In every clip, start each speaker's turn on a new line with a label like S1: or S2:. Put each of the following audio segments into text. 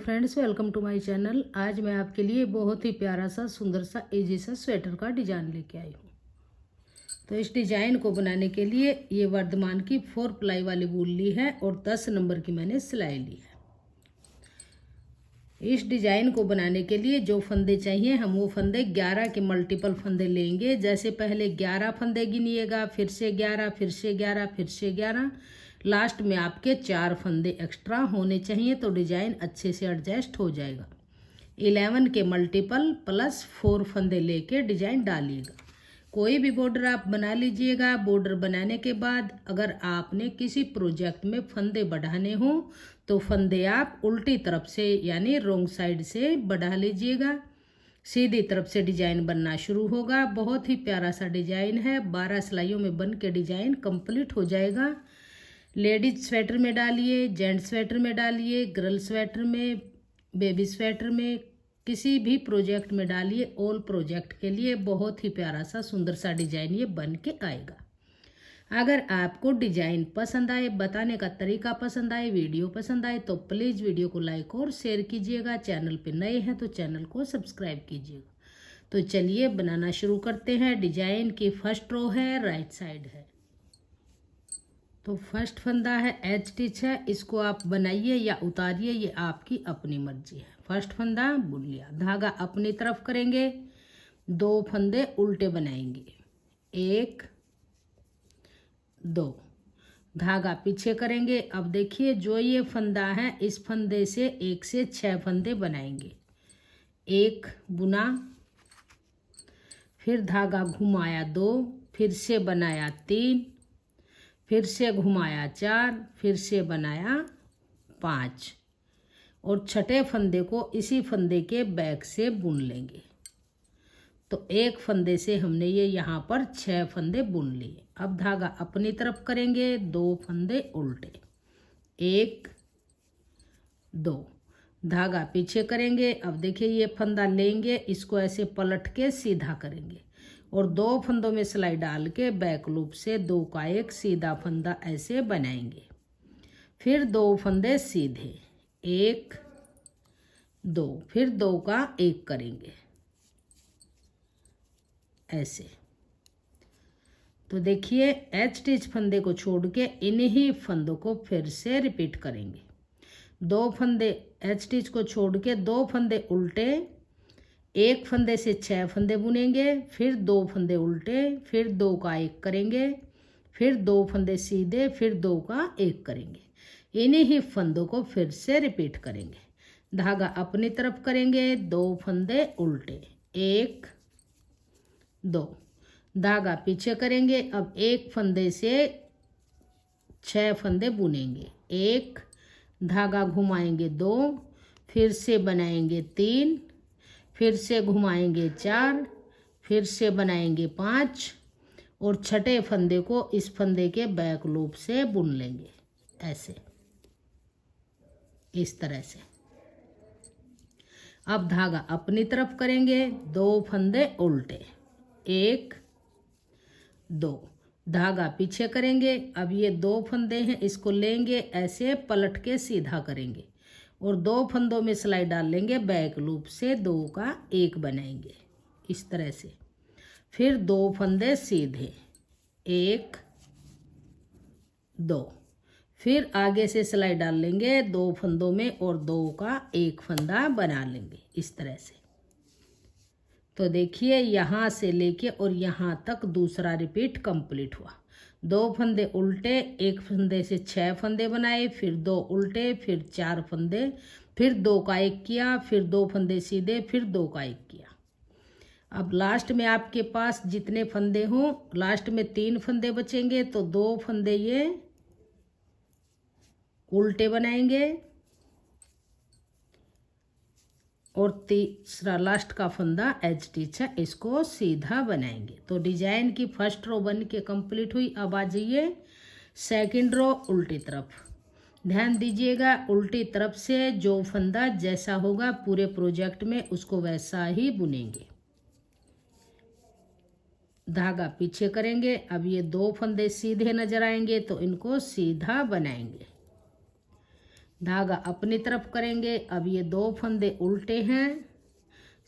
S1: Friends, welcome to my channel. आज मैं आपके लिए बहुत ही प्यारा सा सुंदर सा इजी सा स्वेटर का डिजाइन लेके आई हूँ। तो इस डिजाइन को बनाने के लिए ये वर्धमान की 4 प्लाई वाली वूल ली है और 10 नंबर की मैंने सिलाई ली है। इस डिजाइन को बनाने के लिए जो फंदे चाहिए हम वो फंदे 11 के मल्टीपल फंदे लेंगे। जैसे पहले 11 फंदे गिनिएगा, फिर से 11, फिर से 11, फिर से 11, लास्ट में आपके 4 फंदे एक्स्ट्रा होने चाहिए तो डिजाइन अच्छे से एडजस्ट हो जाएगा। 11 के मल्टीपल प्लस 4 फंदे लेके डिजाइन डालिएगा। कोई भी बॉर्डर आप बना लीजिएगा। बॉर्डर बनाने के बाद अगर आपने किसी प्रोजेक्ट में फंदे बढ़ाने हो तो फंदे आप उल्टी तरफ से यानी रोंग साइड से बढ़ा लीजिएगा। सीधी तरफ से डिजाइन बनना शुरू होगा। बहुत ही प्यारा सा डिजाइन है। 12 सिलाइयों में बन के डिजाइन कंप्लीट हो जाएगा। लेडीज स्वेटर में डालिए, जेंट्स स्वेटर में डालिए, गर्ल स्वेटर में, बेबी स्वेटर में, किसी भी प्रोजेक्ट में डालिए। ऑल प्रोजेक्ट के लिए बहुत ही प्यारा सा सुंदर सा डिजाइन ये बन के आएगा। अगर आपको डिजाइन पसंद आए, बताने का तरीका पसंद आए, वीडियो पसंद आए तो प्लीज़ वीडियो को लाइक और शेयर कीजिएगा। चैनल पे नए हैं तो चैनल को सब्सक्राइब कीजिएगा। तो चलिए बनाना शुरू करते हैं। डिजाइन की फर्स्ट रो है, राइट साइड है। तो फर्स्ट फंदा है, एच स्टिच है। इसको आप बनाइए या उतारिए, ये आपकी अपनी मर्जी है। फर्स्ट फंदा बुन लिया, धागा अपनी तरफ करेंगे, 2 फंदे उल्टे बनाएंगे, 1 2, धागा पीछे करेंगे। अब देखिए जो ये फंदा है इस फंदे से 1 से 6 फंदे बनाएंगे। 1 बुना, फिर धागा घुमाया 2, फिर से बनाया 3, फिर से घुमाया 4, फिर से बनाया 5 और छठे फंदे को इसी फंदे के बैक से बुन लेंगे। तो एक फंदे से हमने ये यहाँ पर 6 फंदे बुन लिए। अब धागा अपनी तरफ करेंगे, 2 फंदे उल्टे, 1 2, धागा पीछे करेंगे। अब देखिए ये फंदा लेंगे, इसको ऐसे पलट के सीधा करेंगे और 2 फंदों में सिलाई डाल के बैक लूप से 2 का एक सीधा फंदा ऐसे बनाएंगे। फिर 2 फंदे सीधे, 1 2, फिर 2 का 1 करेंगे ऐसे। तो देखिए एच स्टिच फंदे को छोड़ के इन्हीं फंदों को फिर से रिपीट करेंगे। 2 फंदे एच स्टिच को छोड़ के 2 फंदे उल्टे, 1 फंदे से 6 फंदे बुनेंगे, फिर 2 फंदे उल्टे, फिर 2 का 1 करेंगे, फिर 2 फंदे सीधे, फिर 2 का 1 करेंगे। इन्हीं ही फंदों को फिर से रिपीट करेंगे। धागा अपनी तरफ करेंगे, 2 फंदे उल्टे, 1 2, धागा पीछे करेंगे। अब 1 फंदे से 6 फंदे बुनेंगे, 1, धागा घुमाएंगे 2, फिर से बनाएंगे 3, फिर से घुमाएंगे 4, फिर से बनाएंगे 5 और छठे फंदे को इस फंदे के बैक लूप से बुन लेंगे ऐसे, इस तरह से। अब धागा अपनी तरफ करेंगे, 2 फंदे उल्टे, 1 2, धागा पीछे करेंगे। अब ये 2 फंदे हैं, इसको लेंगे ऐसे पलट के सीधा करेंगे और 2 फंदों में सिलाई डाल लेंगे, बैक लूप से 2 का 1 बनाएंगे इस तरह से। फिर 2 फंदे सीधे, 1 2, फिर आगे से सिलाई डाल लेंगे 2 फंदों में और 2 का 1 फंदा बना लेंगे इस तरह से। तो देखिए यहाँ से लेके और यहाँ तक दूसरा रिपीट कंप्लीट हुआ। 2 फंदे उल्टे, 1 फंदे से 6 फंदे बनाए, फिर 2 उल्टे, फिर 4 फंदे, फिर 2 का 1 किया, फिर 2 फंदे सीधे, फिर 2 का 1 किया। अब लास्ट में आपके पास जितने फंदे हों, लास्ट में 3 फंदे बचेंगे तो 2 फंदे ये उल्टे बनाएंगे और तीसरा लास्ट का फंदा एच स्टिच है, इसको सीधा बनाएंगे। तो डिजाइन की फर्स्ट रो बन के कंप्लीट हुई। अब आ जाइए सेकंड रो उल्टी तरफ। ध्यान दीजिएगा उल्टी तरफ से जो फंदा जैसा होगा पूरे प्रोजेक्ट में उसको वैसा ही बुनेंगे। धागा पीछे करेंगे। अब ये 2 फंदे सीधे नजर आएंगे तो इनको सीधा बनाएंगे। धागा अपनी तरफ करेंगे। अब ये 2 फंदे उल्टे हैं,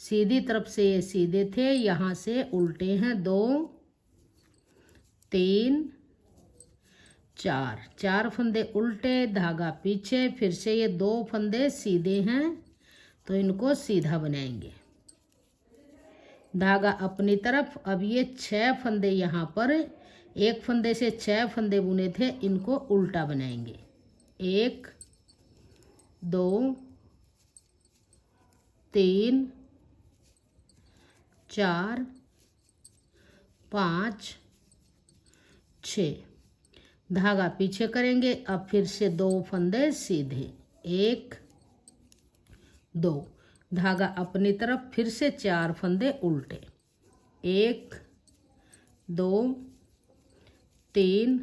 S1: सीधी तरफ से ये सीधे थे, यहाँ से उल्टे हैं 2 3 4, 4 फंदे उल्टे, धागा पीछे, फिर से ये 2 फंदे सीधे हैं तो इनको सीधा बनाएंगे। धागा अपनी तरफ। अब ये 6 फंदे यहाँ पर, एक फंदे से 6 फंदे बुने थे, इनको उल्टा बनाएंगे। 1 2 3 4 5 6, धागा पीछे करेंगे। अब फिर से 2 फंदे सीधे, 1 2, धागा अपनी तरफ, फिर से 4 फंदे उल्टे, 1 2 3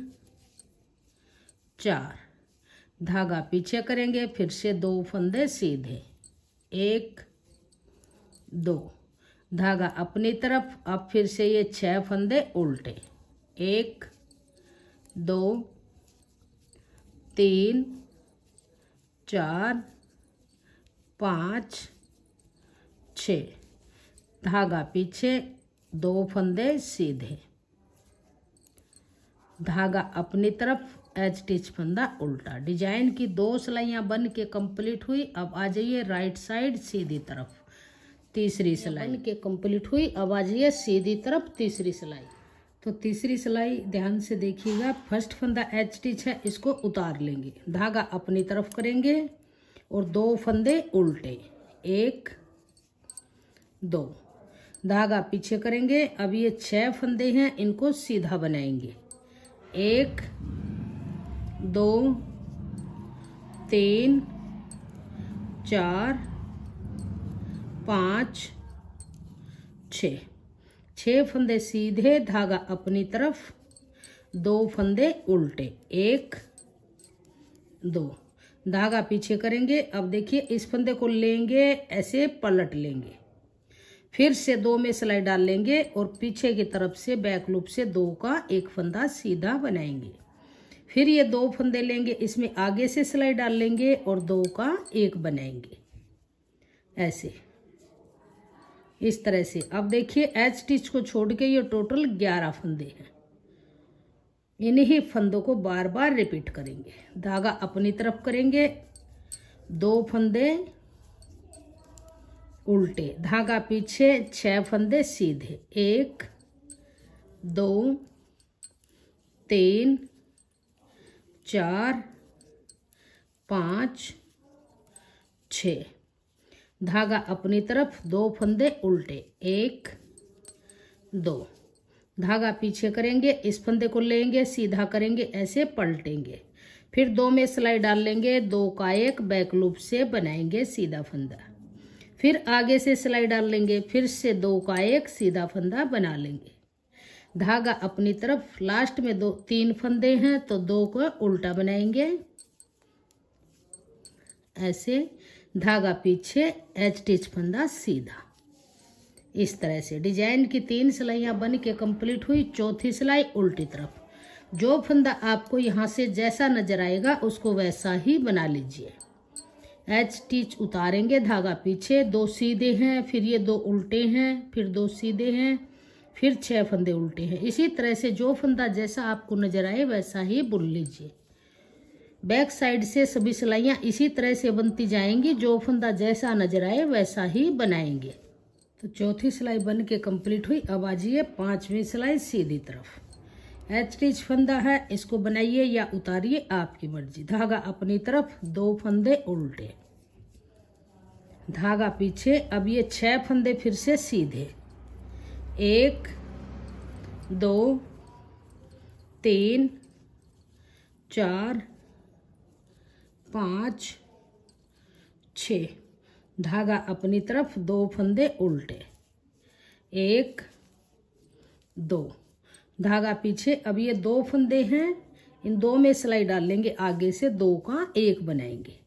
S1: 4, धागा पीछे करेंगे, फिर से 2 फंदे सीधे, 1 2, धागा अपनी तरफ। अब फिर से ये 6 फंदे उल्टे, 1 2 3 4 5 6, धागा पीछे, 2 फंदे सीधे, धागा अपनी तरफ, एच स्टिच फंदा उल्टा। डिजाइन की 2 सिलाइयाँ बन के कंप्लीट हुई। अब आ जाइए राइट साइड सीधी तरफ, तीसरी सिलाई बन के कंप्लीट हुई। अब आ जाइए सीधी तरफ तीसरी सिलाई। तो तीसरी सिलाई ध्यान से देखिएगा। फर्स्ट फंदा एच स्टिच है, इसको उतार लेंगे, धागा अपनी तरफ करेंगे और 2 फंदे उल्टे, 1 2, धागा पीछे करेंगे। अब ये 6 फंदे हैं, इनको सीधा बनाएंगे, 1 2 3 4 5 6, 6 फंदे सीधे, धागा अपनी तरफ, 2 फंदे उल्टे, 1 2, धागा पीछे करेंगे। अब देखिए इस फंदे को लेंगे, ऐसे पलट लेंगे, फिर से 2 में सिलाई डाल लेंगे और पीछे की तरफ से बैक लूप से 2 का एक फंदा सीधा बनाएंगे। फिर ये 2 फंदे लेंगे, इसमें आगे से सिलाई डाल लेंगे और 2 का एक बनाएंगे, ऐसे इस तरह से। अब देखिए एच स्टिच को छोड़ के ये टोटल 11 फंदे हैं, इन्हीं फंदों को बार बार रिपीट करेंगे। धागा अपनी तरफ करेंगे, 2 फंदे उल्टे, धागा पीछे, 6 फंदे सीधे, 1 2 3 4 5 6, धागा अपनी तरफ, 2 फंदे उल्टे, 1 2, धागा पीछे करेंगे, इस फंदे को लेंगे, सीधा करेंगे, ऐसे पलटेंगे, फिर 2 में सिलाई डाल लेंगे, 2 का एक बैक लूप से बनाएंगे सीधा फंदा, फिर आगे से सिलाई डाल लेंगे, फिर से 2 का एक सीधा फंदा बना लेंगे, धागा अपनी तरफ। लास्ट में 3 फंदे हैं तो 2 को उल्टा बनाएंगे, ऐसे, धागा पीछे, एच स्टिच फंदा सीधा। इस तरह से डिजाइन की 3 सिलाइयाँ बन के कंप्लीट हुई। चौथी सिलाई उल्टी तरफ, जो फंदा आपको यहाँ से जैसा नजर आएगा उसको वैसा ही बना लीजिए। एच स्टिच उतारेंगे, धागा पीछे, 2 सीधे हैं, फिर ये 2 उल्टे हैं, फिर 2 सीधे हैं, फिर 6 फंदे उल्टे हैं। इसी तरह से जो फंदा जैसा आपको नजर आए वैसा ही बुन लीजिए। बैक साइड से सभी सिलाइयाँ इसी तरह से बनती जाएंगी, जो फंदा जैसा नजर आए वैसा ही बनाएंगे। तो चौथी सिलाई बन के कंप्लीट हुई। अब आ जाइए 5वीं सिलाई सीधी तरफ। एच स्टिच फंदा है, इसको बनाइए या उतारिए आपकी मर्जी। धागा अपनी तरफ, 2 फंदे उल्टे, धागा पीछे। अब ये 6 फंदे फिर से सीधे, 1 2 3 4 5 6, धागा अपनी तरफ, 2 फंदे उल्टे, 1 2, धागा पीछे। अब ये 2 फंदे हैं, इन 2 में सिलाई डाल लेंगे, आगे से 2 का एक बनाएंगे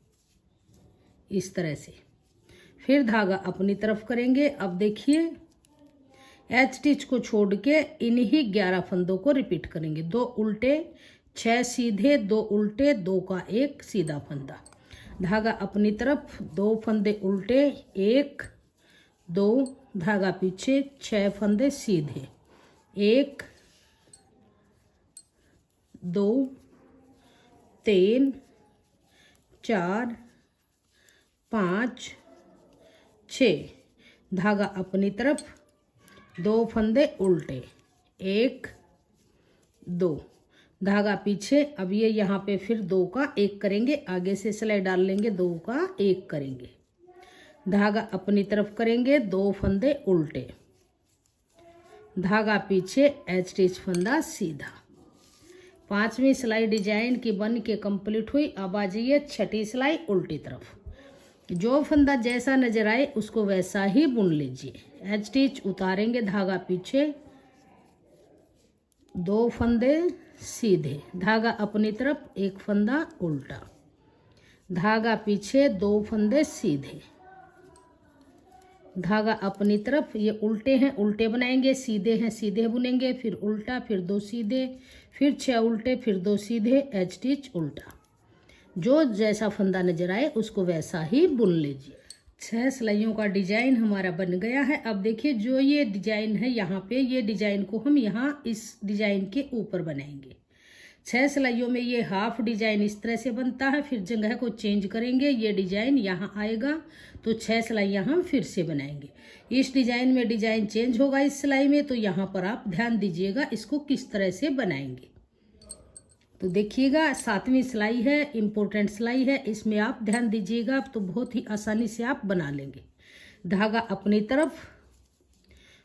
S1: इस तरह से, फिर धागा अपनी तरफ करेंगे। अब देखिए एच स्टिच को छोड़ के इन्हीं 11 फंदों को रिपीट करेंगे, 2 उल्टे, 6 सीधे, 2 उल्टे, 2 का एक सीधा फंदा। धागा अपनी तरफ, 2 फंदे उल्टे, 1 2, धागा पीछे, 6 फंदे सीधे, 1 2 3 4 5 6, धागा अपनी तरफ, 2 फंदे उल्टे, 1 2, धागा पीछे। अब ये यहाँ पे फिर 2 का 1 करेंगे, आगे से सिलाई डाल लेंगे, 2 का 1 करेंगे, धागा अपनी तरफ करेंगे, 2 फंदे उल्टे, धागा पीछे, एच स्टिच फंदा सीधा। 5वीं सिलाई डिजाइन की बन के कंप्लीट हुई। अब आ जाइए 6ठी सिलाई उल्टी तरफ। जो फंदा जैसा नजर आए उसको वैसा ही बुन लीजिए। एच स्टिच उतारेंगे, धागा पीछे, 2 फंदे सीधे, धागा अपनी तरफ, 1 फंदा उल्टा, धागा पीछे, 2 फंदे सीधे, धागा अपनी तरफ। ये उल्टे हैं, उल्टे बनाएंगे, सीधे हैं, सीधे बुनेंगे, फिर उल्टा, फिर 2 सीधे, फिर 6 उल्टे, फिर 2 सीधे, एच स्टिच उल्टा। जो जैसा फंदा नजर आए उसको वैसा ही बुन लीजिए। 6 सिलाइयों का डिजाइन हमारा बन गया है। अब देखिए जो ये डिजाइन है यहाँ पे, ये डिजाइन को हम यहाँ इस डिजाइन के ऊपर बनाएंगे। 6 सिलाइयों में ये हाफ डिजाइन इस तरह से बनता है, फिर जगह को चेंज करेंगे, ये डिजाइन यहाँ आएगा, तो 6 सिलाइयाँ हम फिर से बनाएंगे। इस डिजाइन में डिजाइन चेंज होगा इस सिलाई में, तो यहाँ पर आप ध्यान दीजिएगा इसको किस तरह से बनाएंगे। तो देखिएगा 7वीं सिलाई है, इम्पोर्टेंट सिलाई है, इसमें आप ध्यान दीजिएगा तो बहुत ही आसानी से आप बना लेंगे। धागा अपनी तरफ,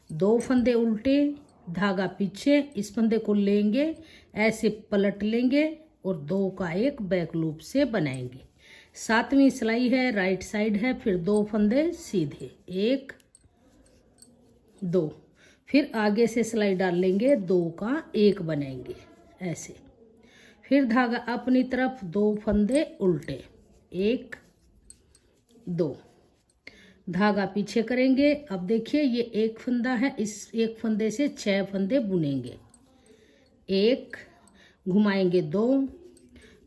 S1: 2 फंदे उल्टे, धागा पीछे, इस फंदे को लेंगे, ऐसे पलट लेंगे और 2 का 1 बैक लूप से बनाएंगे। 7वीं सिलाई है, राइट साइड है, फिर 2 फंदे सीधे, 1 2, फिर आगे से सिलाई डाल लेंगे, 2 का 1 बनाएंगे ऐसे, फिर धागा अपनी तरफ, 2 फंदे उल्टे, 1 2, धागा पीछे करेंगे। अब देखिए ये 1 फंदा है, इस 1 फंदे से 6 फंदे बुनेंगे, 1 घुमाएंगे, 2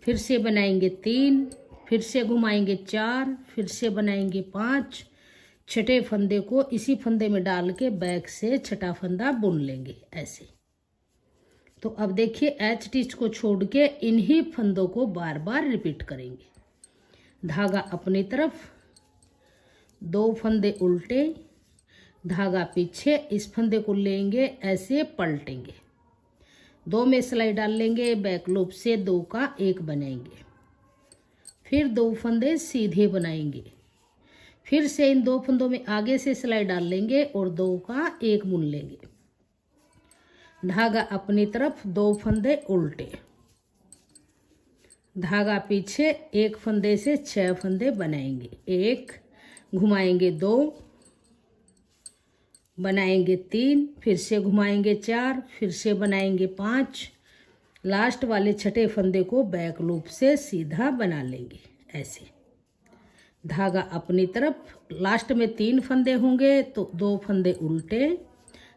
S1: फिर से बनाएंगे, 3 फिर से घुमाएंगे, 4 फिर से बनाएंगे, 5 छठे फंदे को इसी फंदे में डाल के बैक से छठा फंदा बुन लेंगे ऐसे। तो अब देखिए एच स्टिच को छोड़ के इन्हीं फंदों को बार बार रिपीट करेंगे। धागा अपनी तरफ, 2 फंदे उल्टे, धागा पीछे, इस फंदे को लेंगे, ऐसे पलटेंगे, 2 में सिलाई डाल लेंगे, बैक लूप से 2 का 1 बनाएंगे, फिर 2 फंदे सीधे बनाएंगे, फिर से इन 2 फंदों में आगे से सिलाई डाल लेंगे और 2 का 1 बुन लेंगे। धागा अपनी तरफ, 2 फंदे उल्टे, धागा पीछे, 1 फंदे से 6 फंदे बनाएंगे, 1 घुमाएंगे, 2 बनाएंगे, 3 फिर से घुमाएंगे, 4 फिर से बनाएंगे, 5 लास्ट वाले छठे फंदे को बैक लूप से सीधा बना लेंगे ऐसे। धागा अपनी तरफ, लास्ट में 3 फंदे होंगे तो 2 फंदे उल्टे,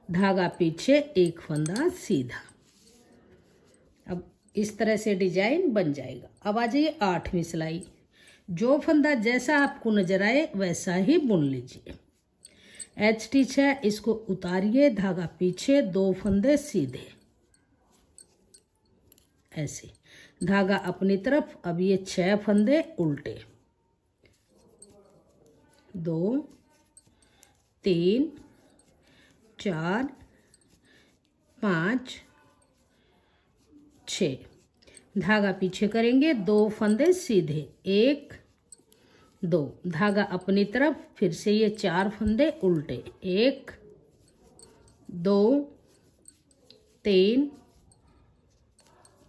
S1: धागा पीछे, 1 फंदा सीधा। अब इस तरह से डिजाइन बन जाएगा। अब आ जाइए 8वीं सिलाई। जो फंदा जैसा आपको नजर आए वैसा ही बुन लीजिए। एच स्टिच है, इसको उतारिए, धागा पीछे, 2 फंदे सीधे ऐसे, धागा अपनी तरफ। अब ये 6 फंदे उल्टे, 2 3 4 5 6, धागा पीछे करेंगे, 2 फंदे सीधे, 1 2, धागा अपनी तरफ, फिर से ये 4 फंदे उल्टे, 1 2 3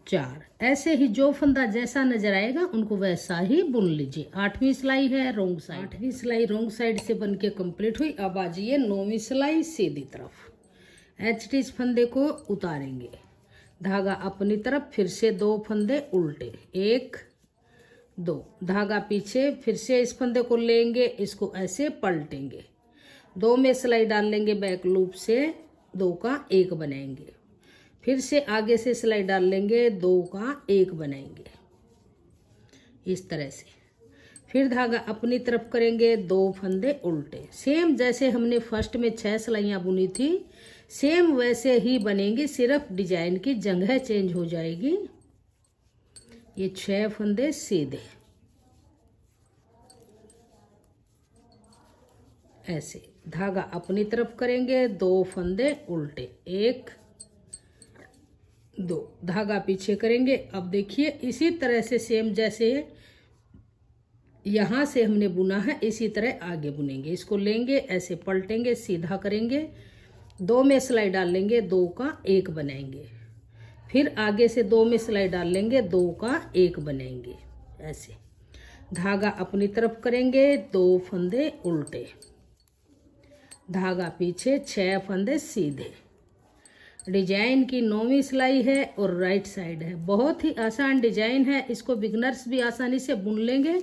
S1: 4, ऐसे ही जो फंदा जैसा नजर आएगा उनको वैसा ही बुन लीजिए। 8वीं सिलाई है रोंग साइड। 8वीं सिलाई रोंग साइड से बन के कंप्लीट हुई। अब आ जाइए 9वीं सिलाई सीधी तरफ। एच स्टिच फंदे को उतारेंगे, धागा अपनी तरफ, फिर से 2 फंदे उल्टे, 1 2, धागा पीछे, फिर से इस फंदे को लेंगे, इसको ऐसे पलटेंगे, 2 में सिलाई डाल लेंगे, बैक लूप से 2 का 1 बनाएंगे, फिर से आगे से सिलाई डाल लेंगे, 2 का 1 बनाएंगे इस तरह से। फिर धागा अपनी तरफ करेंगे 2 फंदे उल्टे। सेम जैसे हमने फर्स्ट में 6 सिलाइयाँ बुनी थी सेम वैसे ही बनेंगी, सिर्फ डिजाइन की जगह चेंज हो जाएगी। ये 6 फंदे सीधे ऐसे, धागा अपनी तरफ करेंगे 2 फंदे उल्टे, 1 2, धागा पीछे करेंगे। अब देखिए इसी तरह से सेम जैसे यहाँ से हमने बुना है इसी तरह आगे बुनेंगे। इसको लेंगे ऐसे पलटेंगे, सीधा करेंगे, 2 में सिलाई डाल लेंगे, 2 का 1 बनाएंगे, फिर आगे से 2 में सिलाई डाल लेंगे, 2 का 1 बनाएंगे ऐसे। धागा अपनी तरफ करेंगे 2 फंदे उल्टे, धागा पीछे, 6 फंदे सीधे। डिजाइन की 9वीं सिलाई है और राइट साइड है। बहुत ही आसान डिजाइन है, इसको बिगनर्स भी आसानी से बुन लेंगे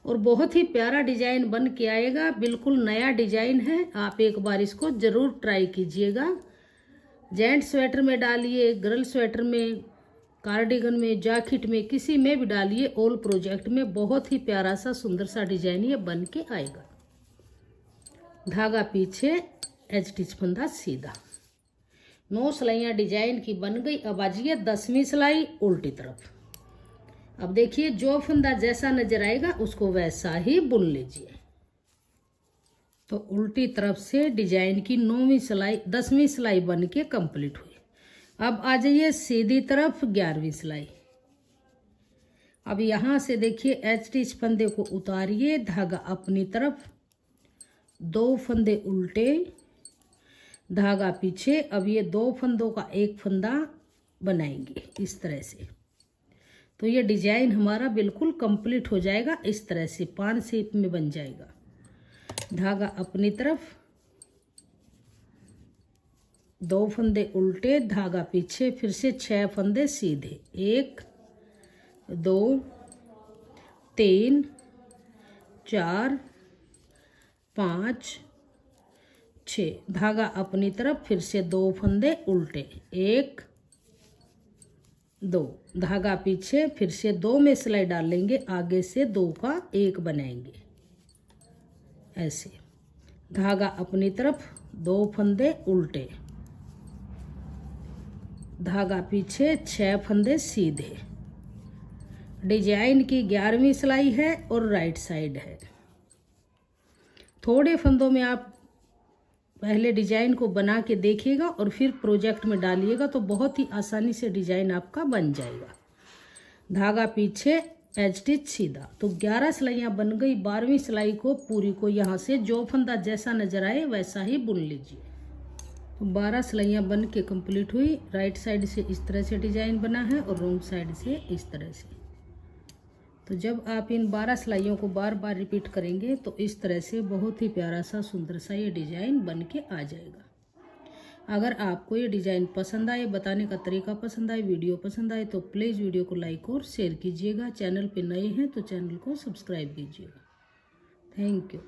S1: और बहुत ही प्यारा डिजाइन बन के आएगा। बिल्कुल नया डिजाइन है, आप एक बार इसको जरूर ट्राई कीजिएगा। जेंट्स स्वेटर में डालिए, गर्ल स्वेटर में, कार्डिगन में, जैकेट में, किसी में भी डालिए, ऑल प्रोजेक्ट में बहुत ही प्यारा सा सुंदर सा डिजाइन ये बन के आएगा। धागा पीछे, एज स्टिच फंदा सीधा। 9 सिलाइयाँ डिजाइन की बन गई। अब आ जाइए 10वीं सिलाई उल्टी तरफ। अब देखिए जो फंदा जैसा नजर आएगा उसको वैसा ही बुन लीजिए। तो उल्टी तरफ से डिजाइन की 9वीं सिलाई 10वीं सिलाई बन के कंप्लीट हुई। अब आ जाइए सीधी तरफ 11वीं सिलाई। अब यहाँ से देखिए एच स्टिच फंदे को उतारिए, धागा अपनी तरफ, 2 फंदे उल्टे, धागा पीछे। अब ये 2 फंदों का 1 फंदा बनाएंगे इस तरह से। तो ये डिजाइन हमारा बिल्कुल कंप्लीट हो जाएगा। इस तरह से 5 शेप में बन जाएगा। धागा अपनी तरफ, 2 फंदे उल्टे, धागा पीछे, फिर से 6 फंदे सीधे, 1 2 3 4 5 6, धागा अपनी तरफ, फिर से 2 फंदे उल्टे, 1 2, धागा पीछे, फिर से 2 में सिलाई डाल लेंगे, आगे से 2 का 1 बनाएंगे ऐसे। धागा अपनी तरफ, 2 फंदे उल्टे, धागा पीछे, 6 फंदे सीधे। डिजाइन की 11वीं सिलाई है और राइट साइड है। थोड़े फंदों में आप पहले डिजाइन को बना के देखिएगा और फिर प्रोजेक्ट में डालिएगा तो बहुत ही आसानी से डिजाइन आपका बन जाएगा। धागा पीछे, एज स्टिच सीधा। तो 11 सिलाइयाँ बन गई। 12वीं सिलाई को पूरी को यहाँ से जो फंदा जैसा नजर आए वैसा ही बुन लीजिए। तो 12 सिलाइयाँ बन के कंप्लीट हुई। राइट साइड से इस तरह से डिजाइन बना है और रॉन्ग साइड से इस तरह से। तो जब आप इन 12 सिलाइयों को बार बार रिपीट करेंगे तो इस तरह से बहुत ही प्यारा सा सुंदर सा ये डिजाइन बन के आ जाएगा। अगर आपको ये डिजाइन पसंद आए, बताने का तरीका पसंद आए, वीडियो पसंद आए तो प्लीज़ वीडियो को लाइक और शेयर कीजिएगा। चैनल पे नए हैं तो चैनल को सब्सक्राइब कीजिएगा। Thank you.